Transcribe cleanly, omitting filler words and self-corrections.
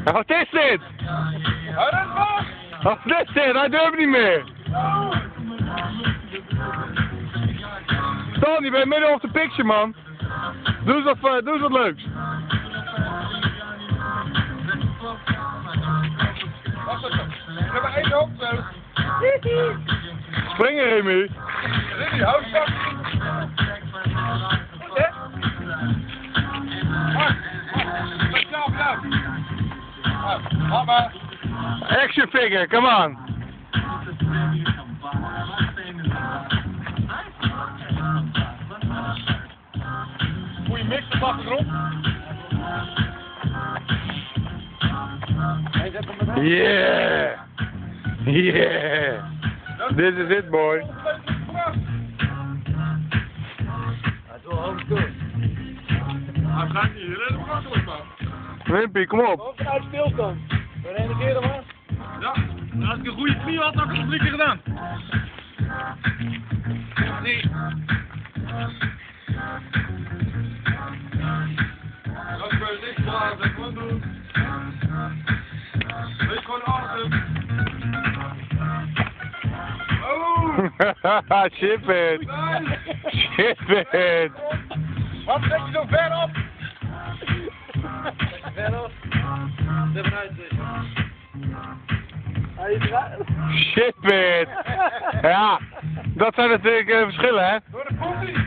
Wat is dit? Hou dat vast! Wat is dit? Hij durft niet meer. Stan, je bent midden of de picture, man. Doe eens wat leuks. Wacht even. Ik heb maar één op. Springen, Remy. Remy, hou je vast. Goed, hè? Mama. Action figure, come on. Goeie mix op de achtergrond. Yeah. Yeah. This is it, boy. Hij is wel hoog door. Hij gaat niet redden makkelijk, man. Wimpy, kom op. Gewoon vanuit stilstand. We ene keer hem aan. Ja, en als ik een goede knie had, had ik het 3 keer gedaan. Nee. Dat is bij niks waar, dat gewoon doen. Wees gewoon adem. Oh! Ship it. Ship it. Wat zet je zo ver op? Ver op. Zet hem uit. Hij is eruit. Ship it. Ja, dat zijn natuurlijk verschillen, hè? Door de poepie.